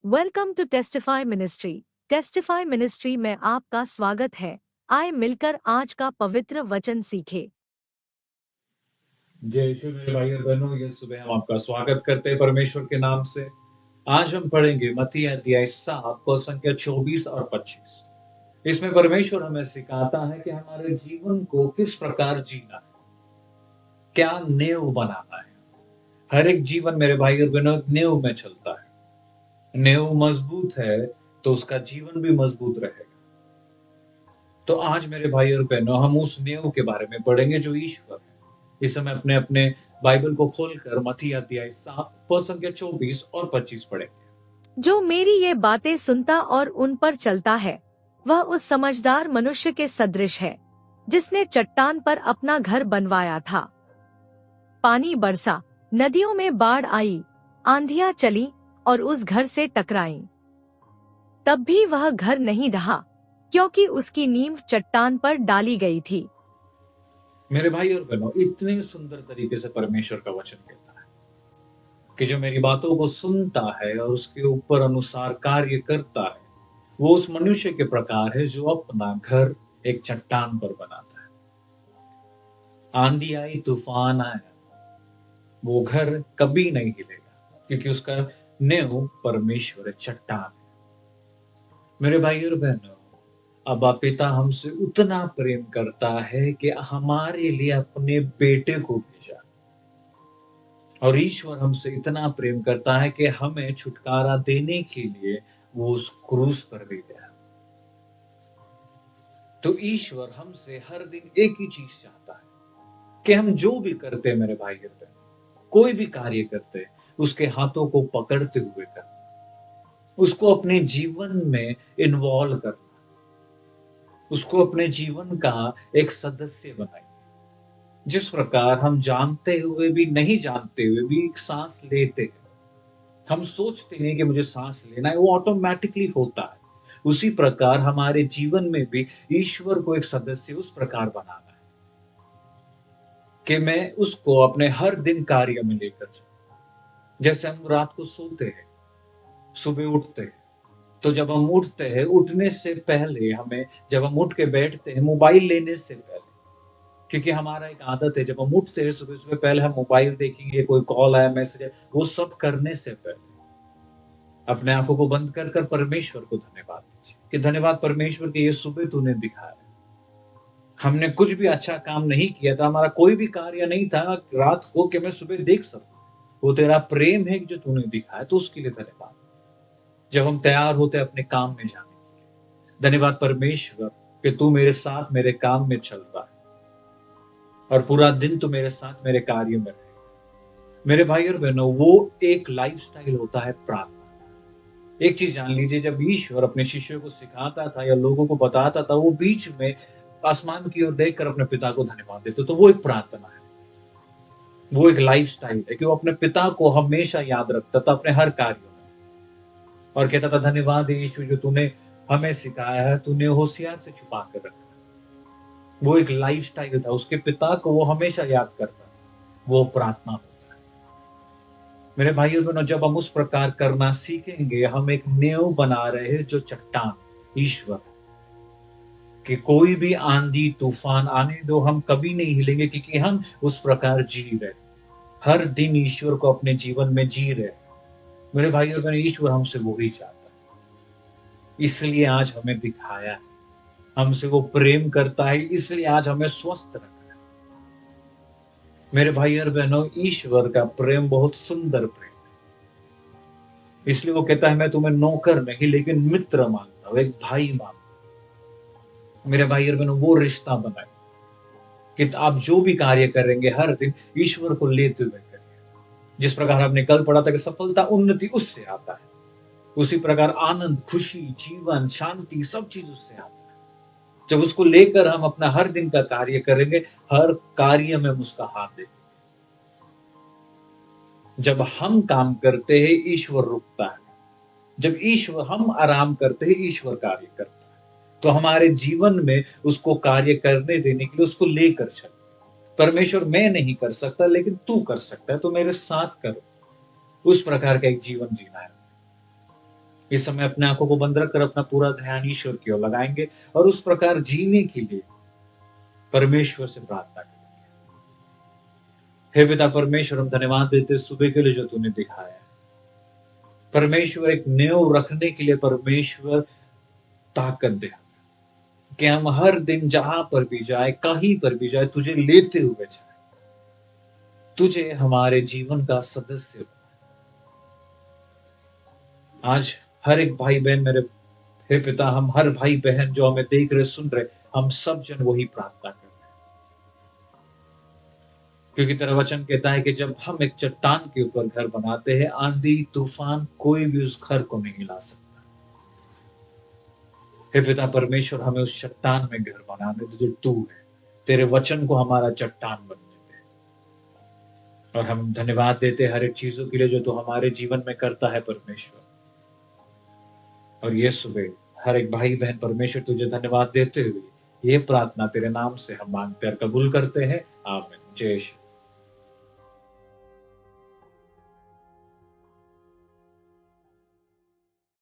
Welcome to testify ministry. Testify ministry में आपका स्वागत है। आए मिलकर आज का पवित्र वचन सीखे। जय यीशु मेरे भाई और बहनों, ये सुबह हम आपका स्वागत करते हैं परमेश्वर के नाम से। आज हम पढ़ेंगे मत्ती अध्याय 7 पद संख्या 24 और 25। इसमें परमेश्वर हमें सिखाता है कि हमारे जीवन को किस प्रकार जीना है, क्या नेव बनाना है। हर एक जीवन मेरे भाई और बहनों नेव में चलता है। नेव मजबूत है तो उसका जीवन भी मजबूत रहेगा। तो आज मेरे भाई और बहनों हम उस नेव के बारे में पढ़ेंगे जो ईश्वर है। इस समय अपने अपने बाइबल को खोलकर मत्ती अध्याय 7 पद संख्या 24 और 25 पढ़ेंगे। जो मेरी ये बातें सुनता और उन पर चलता है, वह उस समझदार मनुष्य के सदृश है, जिसने चट्टान पर अपना घर बनवाया था। पानी बरसा, नदियों में बाढ़ आई, आंधियां चली और उस घर से टकराई। तब भी वह घर नहीं रहा, क्योंकि उसकी नींव चट्टान पर डाली गई थी। मेरे भाई और बहनों, इतने सुंदर तरीके से परमेश्वर का वचन कहता है कि जो मेरी बातों को सुनता है और उसके ऊपर अनुसार कार्य करता है, वो उस मनुष्य के प्रकार है जो अपना घर एक चट्टान पर बनाता है। आंधी आई, तूफान आया, वो घर कभी नहीं हिलेगा, क्योंकि उसका नेव परमेश्वर है, चट्टान है। मेरे भाई और बहनों, अब पिता हमसे उतना प्रेम करता है कि हमारे लिए अपने बेटे को भेजा। और ईश्वर हमसे इतना प्रेम करता है कि हमें छुटकारा देने के लिए वो उस क्रूस पर भी गया। तो ईश्वर हमसे हर दिन एक ही चीज चाहता है कि हम जो भी करते हैं मेरे भाई और बहन, कोई भी कार्य करते हैं, उसके हाथों को पकड़ते हुए करना, उसको अपने जीवन में इन्वॉल्व करना, उसको अपने जीवन का एक सदस्य बनाए। जिस प्रकार हम जानते हुए भी नहीं जानते हुए भी एक सांस लेते हैं, हम सोचते नहीं कि मुझे सांस लेना है, वो ऑटोमेटिकली होता है। उसी प्रकार हमारे जीवन में भी ईश्वर को एक सदस्य उस प्रकार बनाना है कि मैं उसको अपने हर दिन कार्य में लेकर जाऊं। जैसे हम रात को सोते हैं, सुबह उठते हैं, तो जब हम उठते हैं, उठने से पहले हमें, जब हम उठ के बैठते हैं, मोबाइल लेने से पहले, क्योंकि हमारा एक आदत है, जब हम उठते हैं सुबह सुबह, पहले हम मोबाइल देखेंगे, कोई कॉल आया, मैसेज आया, वो सब करने से पहले अपने आंखों को बंद कर कर परमेश्वर को धन्यवाद दीजिए कि धन्यवाद परमेश्वर कि ये सुबह तूने दिखाया। हमने कुछ भी अच्छा काम नहीं किया था, हमारा कोई भी कार्य नहीं था रात को कि मैं सुबह देख सकूं। वो तेरा प्रेम है जो तूने दिखाया, तो उसके लिए धन्यवाद। जब हम तैयार होते हैं अपने काम में जाने के लिए, धन्यवाद परमेश्वर कि तू मेरे साथ मेरे काम में चल रहा है और पूरा दिन तू मेरे साथ मेरे कार्य में रहे। मेरे भाई और बहनों, वो एक लाइफस्टाइल होता है प्रार्थना। एक चीज जान लीजिए, जब ईश्वर अपने शिष्यों को सिखाता था या लोगों को बताता था, वो बीच में आसमान की ओर देखकर अपने पिता को धन्यवाद देते, तो वो एक प्रार्थना है, वो एक लाइफस्टाइल है कि वो अपने पिता को हमेशा याद रखता था अपने हर कार्यों में और कहता था धन्यवाद यीशु जो तूने हमें सिखाया है, तूने होशियार से छुपा कर रखा। वो एक लाइफस्टाइल था, उसके पिता को वो हमेशा याद करता था, वो प्रार्थना होता है। मेरे भाइयों बहनों, जब हम उस प्रकार करना सीखेंगे, हम एक नेव बना रहे हैं जो चट्टान ईश्वर, कि कोई भी आंधी तूफान आने दो, हम कभी नहीं हिलेंगे, क्योंकि हम उस प्रकार जी रहे, हर दिन ईश्वर को अपने जीवन में जी रहे। मेरे भाई और बहन, ईश्वर हमसे वो ही चाहता है, इसलिए आज हमें दिखाया है, हमसे वो प्रेम करता है, इसलिए आज हमें स्वस्थ रखा है। मेरे भाई और बहनों, ईश्वर का प्रेम बहुत सुंदर प्रेम है, इसलिए वो कहता है मैं तुम्हें नौकर नहीं लेकिन मित्र मानता हूं, एक भाई मानता हूं। मेरे भाई और बहनों, वो रिश्ता बनाए कि आप जो भी कार्य करेंगे हर दिन ईश्वर को लेते हुए करेंगे। जिस प्रकार आपने कल पढ़ा था कि सफलता उन्नति उससे आता है, उसी प्रकार आनंद, खुशी, जीवन, शांति, सब चीज उससे आता है। जब उसको लेकर हम अपना हर दिन का कार्य करेंगे, हर कार्य में हम उसका हाथ देते। जब हम काम करते हैं, ईश्वर रुकता है। जब ईश्वर, हम आराम करते हैं, ईश्वर कार्य करता है। तो हमारे जीवन में उसको कार्य करने देने के लिए उसको लेकर चल। परमेश्वर मैं नहीं कर सकता लेकिन तू कर सकता है, तो मेरे साथ करो। उस प्रकार का एक जीवन जीना है। इस समय अपने आंखों को बंद रखकर अपना पूरा ध्यान ईश्वर की ओर लगाएंगे और उस प्रकार जीने के लिए परमेश्वर से प्रार्थना करेंगे। हे पिता परमेश्वर, हम धन्यवाद देते सुबह के लिए जो तूने दिखाया है। परमेश्वर, एक नेव रखने के लिए परमेश्वर ताकत दे कि हम हर दिन जहां पर भी जाए, कहीं पर भी जाए, तुझे लेते हुए जाए, तुझे हमारे जीवन का सदस्य बनाए। आज हर एक भाई बहन मेरे, हे पिता, हम हर भाई बहन जो हमें देख रहे सुन रहे, हम सब जन वही प्रार्थना कर रहे हैं, क्योंकि तेरा वचन कहता है कि जब हम एक चट्टान के ऊपर घर बनाते हैं, आंधी तूफान कोई भी उस घर को नहीं हिला सकता। हे पिता परमेश्वर, हमें उस चट्टान में घर बनाने दे जो तू है। तेरे वचन को हमारा चट्टान बनने दे। और हम धन्यवाद देते हर एक चीजों के लिए जो तू हमारे जीवन में करता है परमेश्वर। और ये सुबह हर एक भाई बहन परमेश्वर तुझे धन्यवाद देते हुए ये प्रार्थना तेरे नाम से हम मांगते और कबूल करते हैं। आमीन। जय श्री